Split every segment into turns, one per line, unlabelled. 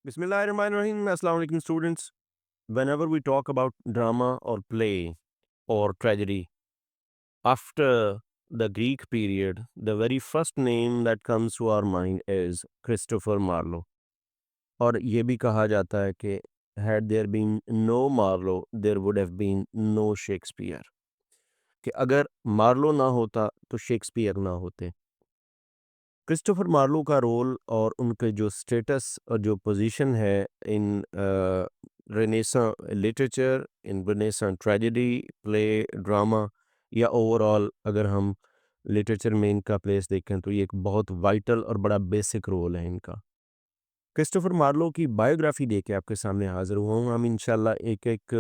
Bismillahirrahmanirrahim. Assalamu alaikum, students. Whenever we talk about drama or play or tragedy, after the Greek period, the very first name that comes to our mind is Christopher Marlowe. और ये भी कहा जाता है कि had there been no Marlowe, there would have been no Shakespeare. कि अगर Marlowe ना होता तो शेक्सपियर ना होते। क्रिस्टोफर मार्लो का रोल और उनके जो स्टेटस और जो पोजीशन है इन रेनेसां लिटरेचर, इन रेनेसां ट्रेजेडी, प्ले, ड्रामा या ओवरऑल अगर हम लिटरेचर में इनका प्लेस देखें तो ये एक बहुत वाइटल और बड़ा बेसिक रोल है इनका। क्रिस्टोफर मार्लो की बायोग्राफी दे के आपके सामने हाज़िर हुआ हूँ। हम इंशाल्लाह एक-एक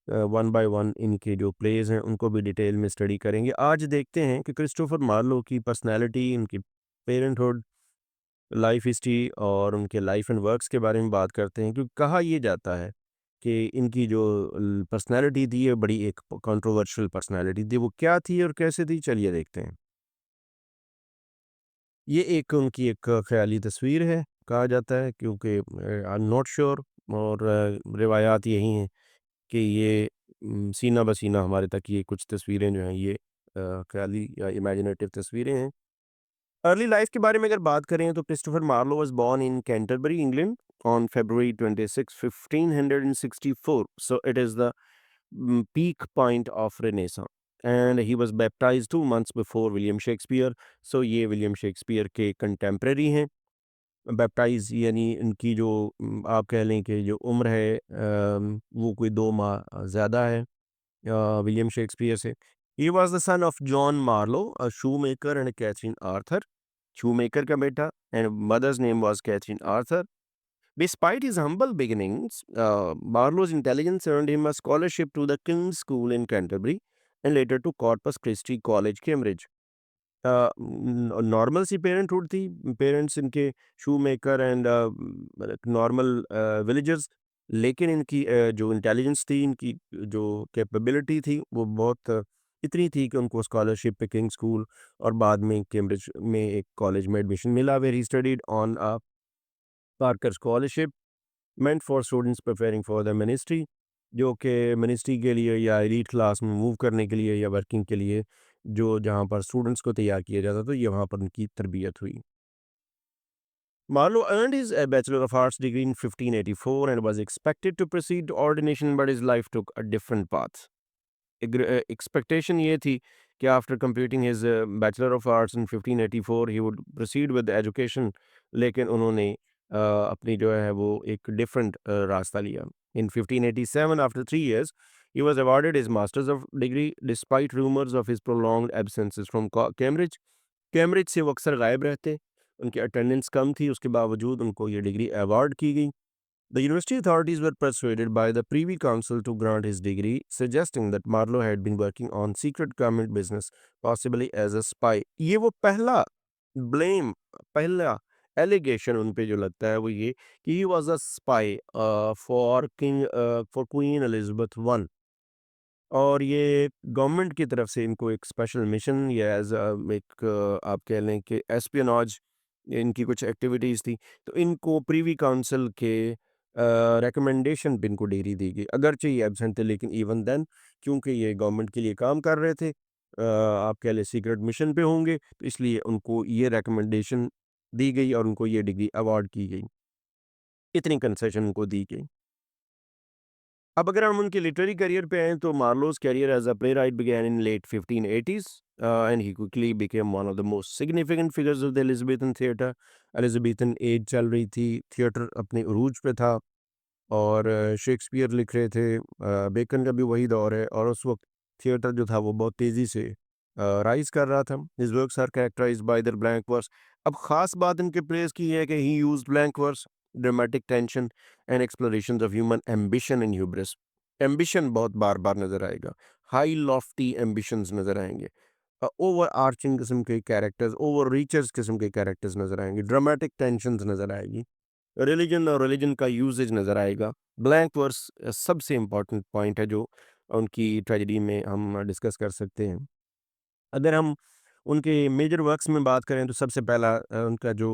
वन बाय वन इनके जो प्लेज़ हैं उनको भी डिटेल में स्टडी करेंगे। आज देखते हैं कि क्रिस्टोफर मार्लो की पर्सनैलिटी, उनकी पेरेंटहुड, लाइफ हिस्ट्री और उनके लाइफ एंड वर्क्स के बारे में बात करते हैं, क्योंकि कहा ये जाता है कि इनकी जो पर्सनैलिटी थी ये बड़ी एक कंट्रोवर्शियल पर्सनैलिटी थी। वो क्या थी और कैसे थी, चलिए देखते हैं। ये एक उनकी एक ख़याली तस्वीर है, कहा जाता है, क्योंकि आई एम नॉट श्योर, और रिवायात यही हैं कि ये सीना बसीना हमारे तक ये कुछ तस्वीरें जो हैं ये ख़याली या इमेजिनेटिव तस्वीरें हैं। अर्ली लाइफ के बारे में अगर बात करें तो Christopher Marlowe was born in Canterbury, England on February 26, 1564. So it is the peak point of Renaissance. And he was baptized 2 months before William Shakespeare. So ये विलियम शेक्सपियर के कंटेम्प्रेरी हैं। बैप्टाइज यानी इनकी जो आप कह लें कि जो उम्र है वो कोई 2 माह ज़्यादा है विलियम शेक्सपियर से। He was the son of John Marlowe, a shoe maker and Catherine Arthur. Shoe maker का बेटा, and mother's name was Catherine Arthur. Despite his humble beginnings, Barlow's intelligence earned him a scholarship to the King's School in Canterbury and later to Corpus Christi College, Cambridge. Normal सी parenthood थी, parents इनके shoe maker and normal villagers, लेकिन इनकी जो intelligence थी, इनकी जो capability थी वो बहुत इतनी थी कि उनको स्कॉलरशिप पे किंग स्कूल और बाद में कैम्ब्रिज में एक कॉलेज में एडमिशन मिला, where he studied on a Parker scholarship meant for students preparing for the ministry, जो कि मिनिस्ट्री के लिए या एलीट क्लास में मूव करने के लिए या वर्किंग के लिए जो जहाँ पर स्टूडेंट्स को तैयार किया जाता था, ये वहाँ पर उनकी तरबियत हुई। Marlowe earned his Bachelor of Arts degree in 1584 and was expected to proceed to ordination, but his life took a different path. Expectation ये थी कि after completing his Bachelor of Arts in 1584 he would proceed with the education, लेकिन उन्होंने अपनी जो है वो एक different रास्ता लिया। In 1587, after 3 years, he was awarded his Masters of degree despite rumors of his prolonged absences from Cambridge. Cambridge से वो अक्सर गायब रहते, उनकी अटेंडेंस कम थी, उसके बावजूद उनको ये डिग्री अवार्ड की गई। The university authorities were persuaded by the Privy Council to grant his degree, suggesting that Marlowe had been working on secret government business, possibly as a spy. ये वो पहला ब्लेम, पहला एलिगेशन उन पे जो लगता है वो ये कि he was a spy for Queen Elizabeth I, और ये गवर्नमेंट की तरफ से इनको एक स्पेशल मिशन या एज एक आप कह लें कि एस्पियोनाज इनकी कुछ एक्टिविटीज़ थी, तो इनको प्रीवी काउंसिल के रिकमेंडेशन पे इनको डिग्री दी गई, अगरचे ये एबसेंट थे, लेकिन इवन देन क्योंकि ये गवर्नमेंट के लिए काम कर रहे थे, आप कह लें सीक्रेट मिशन पे होंगे, तो इसलिए उनको ये रिकमेंडेशन दी गई और उनको ये डिग्री अवार्ड की गई, इतनी कंसेशन उनको दी गई। अब अगर हम उनके लिटरेरी करियर पे आएँ तो Marlowe's career as a playwright began in late 1580s and he quickly became one of the most significant figures of the Elizabethan theatre. Elizabethan age चल रही थी, थिएटर अपने उरूज पे था, और शेक्सपियर लिख रहे थे, बेकन का भी वही दौर है, और उस वक़्त थिएटर जो था वो बहुत तेज़ी से राइज़ कर रहा था। His works are characterised by their blank verse. अब ख़ास बात इनके प्लेस की है कि he used blank verse, dramatic tension and explorations of human ambition and hubris. Ambition बहुत बार-बार नज़र आएगा, हाई लॉफ्टी एम्बिशंस नज़र आएँगे, ओवर आर्चिंग किस्म के कैरेक्टर्स, ओवर रीचर्स किस्म के कैरेक्टर्स नज़र आएँगे, ड्रामेटिक टेंशन्स नज़र आएगी, रिलीजन और रिलीजन का यूसेज नज़र आएगा। ब्लैंक वर्स सबसे इम्पोर्टेंट पॉइंट है जो उनकी ट्रेजेडी में हम डिस्कस कर सकते हैं। अगर हम उनके मेजर वर्क्स में बात करें तो सबसे पहला उनका जो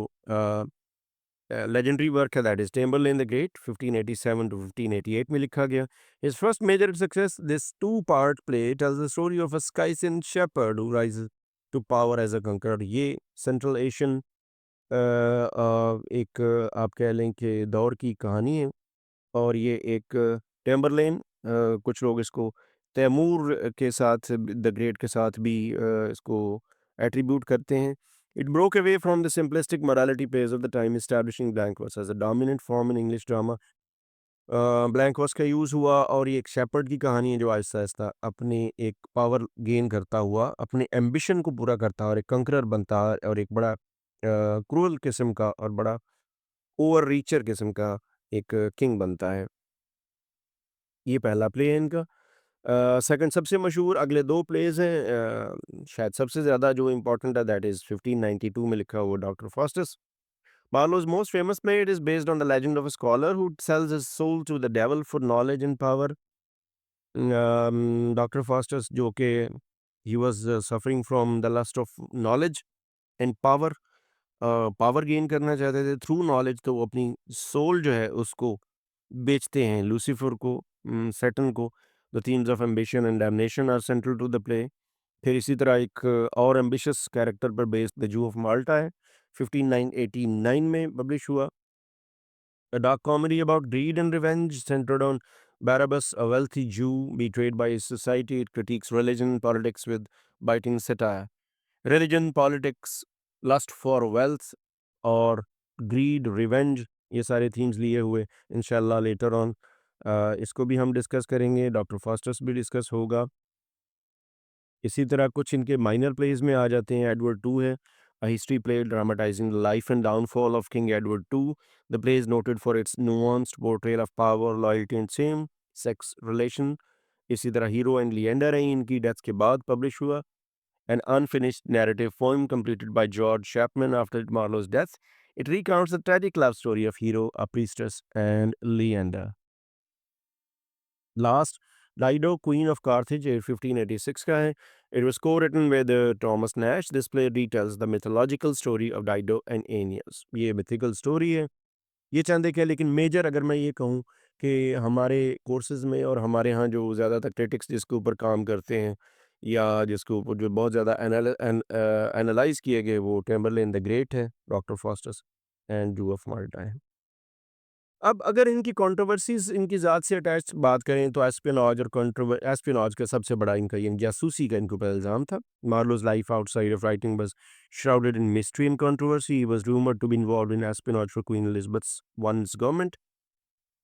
लेजेंडरी वर्क है that is Tamburlaine the Great 1587 to 1588 में लिखा गया। His first major success this two part play tells the story of a Scythian shepherd who rises to power as a conqueror. ये सेंट्रल एशियन एक आप कह लें कि दौर की कहानी है। और ये एक टेम्बरलेन कुछ लोग इसको तैमूर के साथ द ग्रेट के साथ भी इसको एट्रीब्यूट करते हैं। It broke away from the simplistic morality plays of the time establishing blank verse as a dominant form in English drama. Blank verse का यूज़ हुआ और ये एक शेपर्ड की कहानी है जो आहिस्ता आहिस्ता अपने एक पावर गेन करता हुआ अपने एम्बिशन को पूरा करता और एक कंकरर बनता और एक बड़ा क्रूअल किस्म का और बड़ा ओवर रीचर किस्म का एक किंग बनता है। ये पहला प्ले है इनका। सेकंड सबसे मशहूर अगले 2 प्लेज़ हैं। शायद सबसे ज़्यादा जो इम्पोर्टेंट है दैट इज़ 1592 में लिखा हुआ doctor Faustus. Marlowe's most famous play it is based on the legend of a scholar who sells his soul to the devil for knowledge and power. Doctor Faustus जो कि he was suffering from the lust of knowledge and power. Power gain करना चाहते थे through knowledge, तो वो अपनी soul जो है उसको बेचते हैं लूसीफर को, सैटर्न को। The themes of ambition and damnation are central to the play. फिर इसी तरह एक और एम्बिशियस कैरेक्टर पर based the Jew of Malta है 15989 में पब्लिश हुआ। A dark comedy about greed and revenge centered on Barabbas, a wealthy Jew betrayed by his society. It critiques religion and politics with biting satire. Religion, politics, lust for wealth और greed, revenge, ये सारे themes लिए हुए इंशाल्लाह later on इसको भी हम discuss करेंगे। डॉक्टर फास्टस भी डिस्कस होगा। इसी तरह कुछ इनके माइनर प्लेज में आ जाते हैं। एडवर्ड टू है, a history play dramatizing the life and downfall of King Edward two. The play is noted for its nuanced portrayal of power, loyalty and same sex relation. इसी तरह hero and Leander है, इनकी death के बाद publish हुआ। An unfinished narrative poem completed by George Chapman after Marlowe's death. It recounts the tragic love story of Hero, a priestess and Leander. Last Dido queen of Carthage 1586 का है। It was co-written with Thomas Nashe. This play details the mythological story of Dido and Aeneas. ये mythical story है। ये चंद एक है, लेकिन major अगर मैं ये कहूँ कि हमारे कोर्सेज में और हमारे यहाँ जो ज़्यादातर क्रिटिक्स जिसके ऊपर काम करते हैं या जिसके ऊपर जो बहुत ज़्यादा एनालाइज किए गए वो टेम्बरलेन द ग्रेट है, डॉक्टर फास्टस एंड जू ऑफ माल्टा है। अब अगर इनकी कंट्रोवर्सीज़ इनकी ज़ात से अटैच्ड बात करें तो एस्पियोनाज और एस्पियोनाज का सबसे बड़ा इनका ये जासूसी का इनके ऊपर इल्ज़ाम था। मार्लो's life outside of writing was shrouded in mystery and controversy. He was rumored to be involved in espionage for Queen Elizabeth I's government.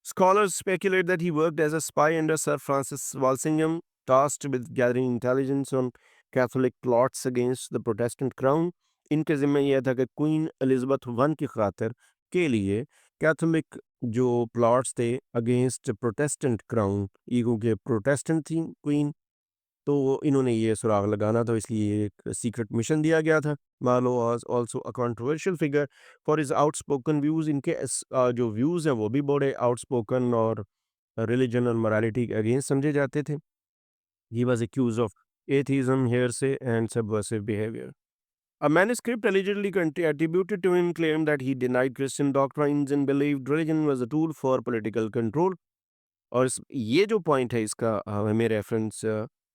Scholars speculate that he worked as a spy under Sir Francis Walsingham, tasked with gathering intelligence on Catholic plots against the Protestant crown. इनके ज़िम्मे यह था कि queen Elizabeth one की खातिर के लिए Catholic जो plots थे अगेंस्ट प्रोटेस्टेंट क्राउन, ये क्योंकि प्रोटेस्टेंट थी क्वीन, तो इन्होंने ये सुराग लगाना था, इसलिए एक सीक्रेट मिशन दिया गया था। Marlowe was also a controversial figure for his outspoken views. इनके जो व्यूज़ हैं वो भी बड़े आउटस्पोकन और रिलीजन और मोरालिटी के अगेंस्ट समझे जाते थे। He was accused of atheism, heresy and subversive behaviour. A manuscript allegedly attributed to him claimed that he denied Christian doctrines and believed religion was a tool for political control. और ये जो point है इसका हमें reference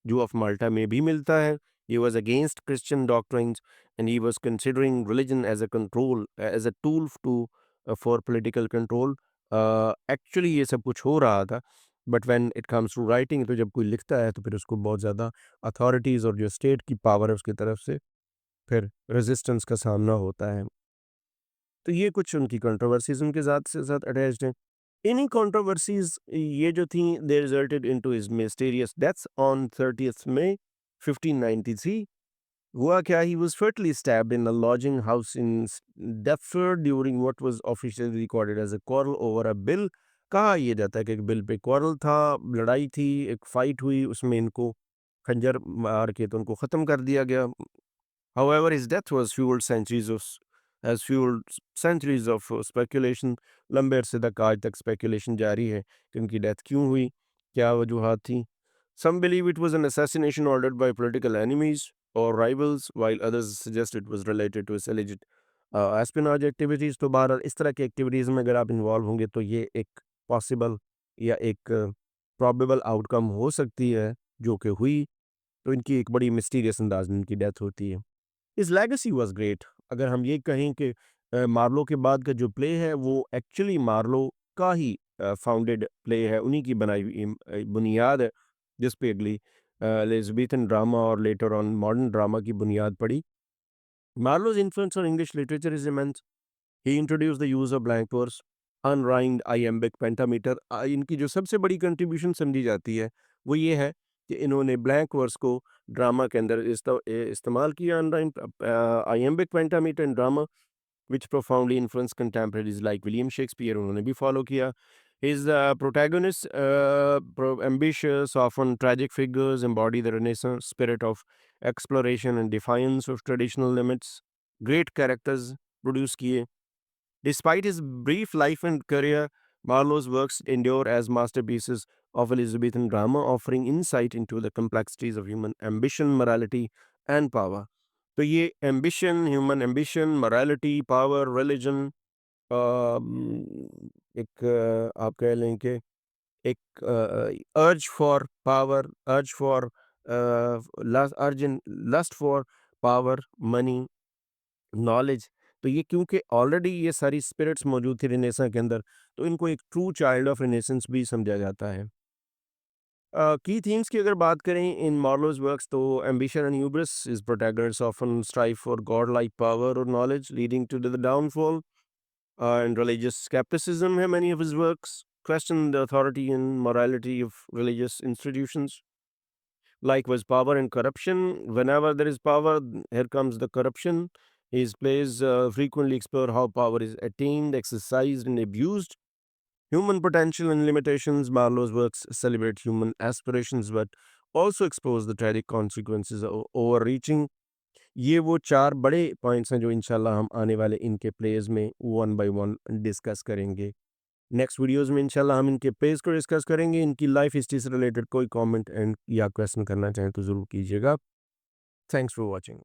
जू of माल्टा में भी मिलता है। He was against Christian doctrines and he was considering religion as a control as a tool to for political control. Actually ये सब कुछ हो रहा था, but when it comes to writing तो जब कोई लिखता है तो फिर उसको बहुत ज़्यादा अथॉरिटीज़ और जो स्टेट की पावर है उसकी तरफ से फिर रेजिस्टेंस का सामना होता है। तो ये कुछ उनकी कंट्रोवर्सीज़ उनके ज़ात से साथ अटैच्ड हैं। इन्हीं कंट्रोवर्सीज़ ये जो थी they resulted into his mysterious death on 30th May 1593। हुआ क्या, he was fatally stabbed in a lodging house in Deptford during what was officially recorded as a quarrel over a bill। कहा यह जाता है कि एक बिल पे क्वारल था, लड़ाई थी, एक फाइट हुई, उसमें इनको खंजर मार के तो उनको ख़त्म कर दिया गया। However, his death was fueled centuries of has fueled centuries of speculation। लंबे अरसे तक आज तक स्पेकुलेशन जारी है कि उनकी डेथ क्यों हुई, क्या वजूहात थी। Some believe it was an assassination ordered by political enemies or rivals, while others suggest it was related to his alleged espionage activities तो बहरहाल इस तरह की एक्टिविटीज़ में अगर आप इन्वॉल्व होंगे तो ये एक पॉसिबल या एक प्रोबेबल आउटकम हो सकती है, जो कि हुई, तो इनकी एक बड़ी मिस्टीरियस अंदाज़ में इनकी डेथ होती है। His legacy was great. अगर हम ये कहें कि मार्लो के बाद का जो प्ले है वो एक्चुअली मार्लो का ही फाउंडेड प्ले है, उन्हीं की बनाई हुई बुनियाद है, जिस पे अगली एलिज़ाबेथन ड्रामा और लेटर ऑन मॉडर्न ड्रामा की बुनियाद पड़ी। Marlowe's influence on English literature is immense. He introduced the use of blank verse, unrhymed iambic pentameter। इनकी जो सबसे बड़ी कंट्रीब्यूशन समझी जाती है वो ये है कि इन्होंने ब्लैंक वर्स को ड्रामा के अंदर इस्तेमाल किया। Unrhymed iambic pentameter in drama which profoundly influenced contemporaries like William Shakespeare, उन्होंने भी फॉलो किया। His protagonists, ambitious, often tragic figures, embody the Renaissance spirit of exploration and defiance of traditional limits. Great characters produce किए। Despite his brief life and career, Marlowe's works endure as masterpieces of Elizabethan drama, offering insight into the complexities of human ambition, morality, and power। तो ये ambition, human ambition, morality, power, religion, एक आप कह लें कि एक urge for power, urge for urge in lust for power, money, knowledge. तो ये क्योंकि ऑलरेडी ये सारी स्पिरिट्स मौजूद थी रिनेसा के अंदर, तो इनको एक ट्रू चाइल्ड ऑफ रिनेसेंस भी समझा जाता है। की थीम्स की अगर बात करें इन मार्लोस वर्क्स, तो ambition and hubris is protagonist often strive for god like power और knowledge leading to the downfall, and religious skepticism in many of his works question the authority and morality of religious institutions. Likewise, power and corruption. Whenever there is power, here comes the corruption. His plays frequently explore how power is attained, exercised, and abused. Human potential and limitations. Marlowe's works celebrate human aspirations but also expose the tragic consequences of overreaching। ये वो 4 बड़े points हैं जो इंशाल्लाह हम आने वाले इनके प्लेज़ में वन बाय वन डिस्कस करेंगे। नेक्स्ट वीडियोज़ में इंशाल्लाह हम इनके प्लेज़ को डिस्कस करेंगे। इनकी लाइफ हिस्ट्री से रिलेटेड कोई कमेंट एंड या क्वेश्चन करना चाहें तो ज़रूर कीजिएगा। Thanks for watching.